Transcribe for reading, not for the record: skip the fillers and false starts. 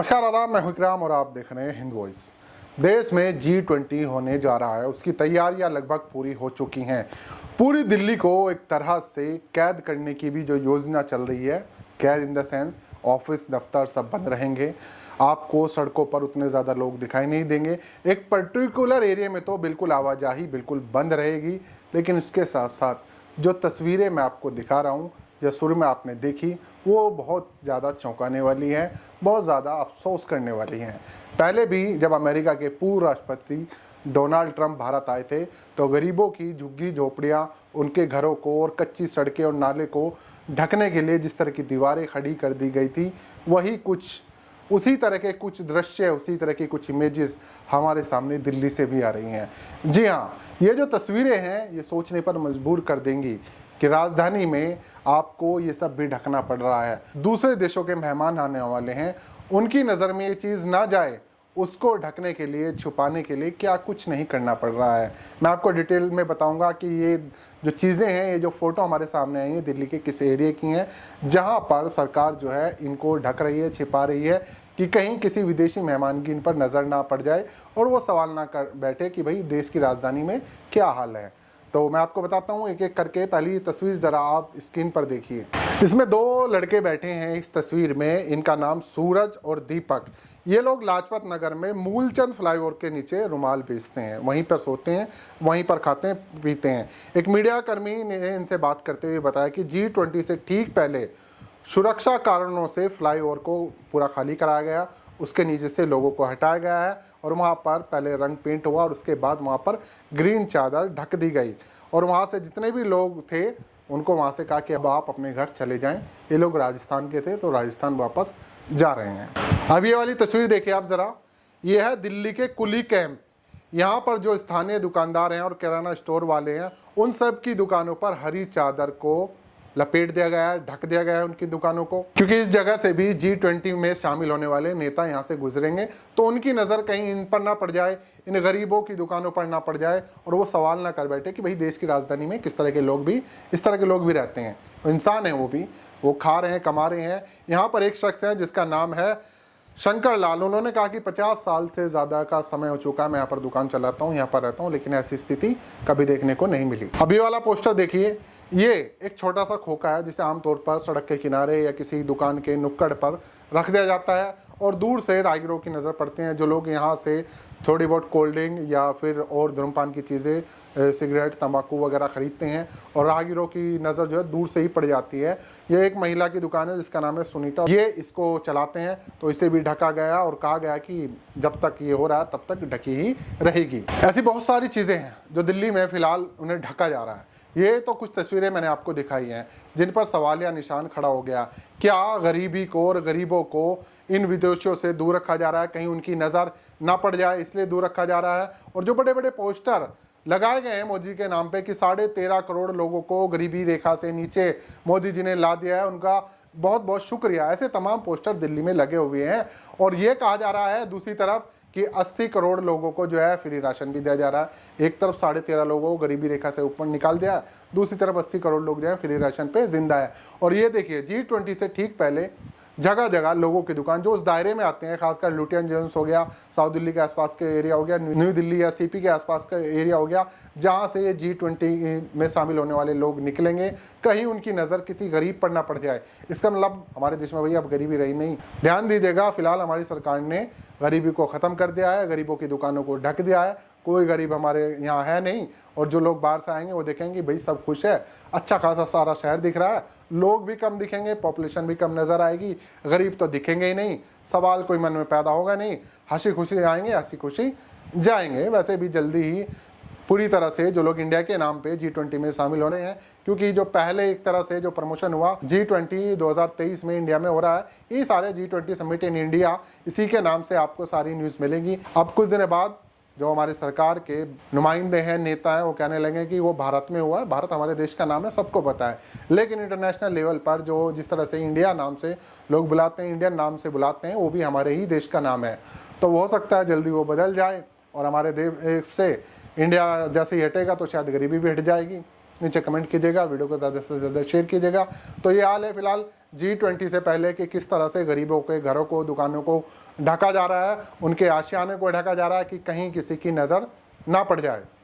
नमस्कार आदाब, मैं हूं इकराम और आप देख रहे हैं हिंद वॉइस। देश में G20 होने जा रहा है, उसकी तैयारियां लगभग पूरी हो चुकी हैं। पूरी दिल्ली को एक तरह से कैद करने की भी जो योजना चल रही है, कैद इन द सेंस ऑफिस दफ्तर सब बंद रहेंगे, आपको सड़कों पर उतने ज़्यादा लोग दिखाई नहीं देंगे। एक पर्टिकुलर एरिया में तो बिल्कुल आवाजाही बिल्कुल बंद रहेगी, लेकिन इसके साथ साथ जो तस्वीरें मैं आपको दिखा रहा हूँ, जो शुरू में आपने देखी, वो बहुत ज़्यादा चौंकाने वाली है, बहुत ज़्यादा अफसोस करने वाली हैं। पहले भी जब अमेरिका के पूर्व राष्ट्रपति डोनाल्ड ट्रंप भारत आए थे तो गरीबों की झुग्गी झोपड़ियाँ, उनके घरों को और कच्ची सड़कें और नाले को ढकने के लिए जिस तरह की दीवारें खड़ी कर दी गई थी, वही कुछ उसी तरह के कुछ दृश्य, उसी तरह की कुछ इमेजेस हमारे सामने दिल्ली से भी आ रही हैं। जी हाँ, ये जो तस्वीरें हैं ये सोचने पर मजबूर कर देंगी कि राजधानी में आपको ये सब भी ढकना पड़ रहा है। दूसरे देशों के मेहमान आने वाले हैं, उनकी नज़र में ये चीज़ ना जाए, उसको ढकने के लिए, छुपाने के लिए क्या कुछ नहीं करना पड़ रहा है। मैं आपको डिटेल में बताऊंगा कि ये जो चीज़ें हैं, ये जो फ़ोटो हमारे सामने आई हैं, दिल्ली के किस एरिया की हैं, जहां पर सरकार जो है इनको ढक रही है, छिपा रही है कि कहीं किसी विदेशी मेहमान की इन पर नज़र ना पड़ जाए और वो सवाल ना कर बैठे कि भाई देश की राजधानी में क्या हाल है। तो मैं आपको बताता हूँ एक एक करके। पहली तस्वीर ज़रा आप स्क्रीन पर देखिए। इसमें दो लड़के बैठे हैं इस तस्वीर में, इनका नाम सूरज और दीपक। ये लोग लाजपत नगर में मूलचंद फ्लाईओवर के नीचे रुमाल बेचते हैं, वहीं पर सोते हैं, वहीं पर खाते हैं पीते हैं। एक मीडिया कर्मी ने इनसे बात करते हुए बताया कि G20 से ठीक पहले सुरक्षा कारणों से फ्लाईओवर को पूरा खाली कराया गया, उसके नीचे से लोगों को हटाया गया है और वहाँ पर पहले रंग पेंट हुआ और उसके बाद वहाँ पर ग्रीन चादर ढक दी गई और वहाँ से जितने भी लोग थे उनको वहाँ से कहा कि अब आप अपने घर चले जाएं। ये लोग राजस्थान के थे तो राजस्थान वापस जा रहे हैं। अब ये वाली तस्वीर देखिए आप ज़रा, ये है दिल्ली के कुली कैंप। यहाँ पर जो स्थानीय दुकानदार हैं और किराना स्टोर वाले हैं, उन सब की दुकानों पर हरी चादर को लपेट दिया गया है, ढक दिया गया है उनकी दुकानों को, क्योंकि इस जगह से भी G20 में शामिल होने वाले नेता यहाँ से गुजरेंगे तो उनकी नज़र कहीं इन पर ना पड़ जाए, इन गरीबों की दुकानों पर ना पड़ जाए और वो सवाल ना कर बैठे कि भाई देश की राजधानी में किस तरह के लोग भी, इस तरह के लोग भी रहते हैं, इंसान हैं, वो भी, वो खा रहे हैं, कमा रहे हैं। यहाँ पर एक शख्स है जिसका नाम है शंकर लाल। उन्होंने कहा कि 50 साल से ज़्यादा का समय हो चुका है, मैं यहाँ पर दुकान चलाता हूँ, यहाँ पर रहता हूँ, लेकिन ऐसी स्थिति कभी देखने को नहीं मिली। अभी वाला पोस्टर देखिए, ये एक छोटा सा खोखा है जिसे आमतौर पर सड़क के किनारे या किसी दुकान के नुक्कड़ पर रख दिया जाता है और दूर से राहगीरों की नज़र पड़ते हैं। जो लोग यहाँ से थोड़ी बहुत कोल्ड ड्रिंक या फिर और धूम्रपान की चीज़ें, सिगरेट, तंबाकू वगैरह ख़रीदते हैं और राहगीरों की नज़र जो है दूर से ही पड़ जाती है। ये एक महिला की दुकान है जिसका नाम है सुनीता, ये इसको चलाते हैं, तो इसे भी ढका गया और कहा गया कि जब तक ये हो रहा है तब तक ढकी ही रहेगी। ऐसी बहुत सारी चीज़ें हैं जो दिल्ली में फ़िलहाल उन्हें ढका जा रहा है। ये तो कुछ तस्वीरें मैंने आपको दिखाई हैं जिन पर सवालिया निशान खड़ा हो गया। क्या गरीबी को और गरीबों को इन विदेशियों से दूर रखा जा रहा है, कहीं उनकी नज़र ना पड़ जाए इसलिए दूर रखा जा रहा है। और जो बड़े बड़े पोस्टर लगाए गए हैं मोदी के नाम पे कि 13.5 करोड़ लोगों को गरीबी रेखा से नीचे मोदी जी ने ला दिया है, उनका बहुत बहुत शुक्रिया। ऐसे तमाम पोस्टर दिल्ली में लगे हुए हैं और ये कहा जा रहा है दूसरी तरफ कि 80 करोड़ लोगों को जो है फ्री राशन भी दिया जा रहा है। एक तरफ 13.5 लोगों को गरीबी रेखा से ऊपर निकाल दिया, दूसरी तरफ 80 करोड़ लोग जो है फ्री राशन पे जिंदा है। और ये देखिए G20 से ठीक पहले जगह जगह लोगों की दुकान जो उस दायरे में आते हैं, खासकर लुटियन जेम्स हो गया, साउथ दिल्ली के आसपास के एरिया हो गया, न्यू दिल्ली या CP के आसपास का एरिया हो गया, जहां से ये G20 में शामिल होने वाले लोग निकलेंगे, कहीं उनकी नज़र किसी गरीब पर ना पड़ जाए। इसका मतलब हमारे देश में भैया अब गरीबी रही नहीं। ध्यान दीजिएगा, फिलहाल हमारी सरकार ने गरीबी को ख़त्म कर दिया है, गरीबों की दुकानों को ढक दिया है, कोई गरीब हमारे यहाँ है नहीं। और जो लोग बाहर से आएंगे वो देखेंगे भाई सब खुश है, अच्छा खासा सारा शहर दिख रहा है, लोग भी कम दिखेंगे, पॉपुलेशन भी कम नज़र आएगी, गरीब तो दिखेंगे ही नहीं, सवाल कोई मन में पैदा होगा नहीं, हंसी खुशी आएंगे, हंसी खुशी जाएंगे। वैसे भी जल्दी ही पूरी तरह से जो लोग इंडिया के नाम पे G20 में शामिल हो रहे हैं, क्योंकि जो पहले एक तरह से जो प्रमोशन हुआ G20 2023 में इंडिया में हो रहा है, ये सारे G20 समिट इन इंडिया, इसी के नाम से आपको सारी न्यूज़ मिलेंगी। अब कुछ दिन बाद जो हमारी सरकार के नुमाइंदे हैं, नेता हैं, वो कहने लगे कि वो भारत में हुआ है, भारत हमारे देश का नाम है, सबको पता है। लेकिन इंटरनेशनल लेवल पर जो जिस तरह से इंडिया नाम से लोग बुलाते हैं, इंडियन नाम से बुलाते हैं, वो भी हमारे ही देश का नाम है। तो हो सकता है जल्दी वो बदल जाए और हमारे देश से इंडिया जैसे ही हटेगा तो शायद गरीबी भी हट जाएगी। नीचे कमेंट कीजिएगा, वीडियो को ज़्यादा से ज़्यादा शेयर कीजिएगा। तो ये हाल है फिलहाल G20 से पहले कि किस तरह से गरीबों के घरों को, दुकानों को ढका जा रहा है, उनके आशियाने को ढका जा रहा है कि कहीं किसी की नज़र ना पड़ जाए।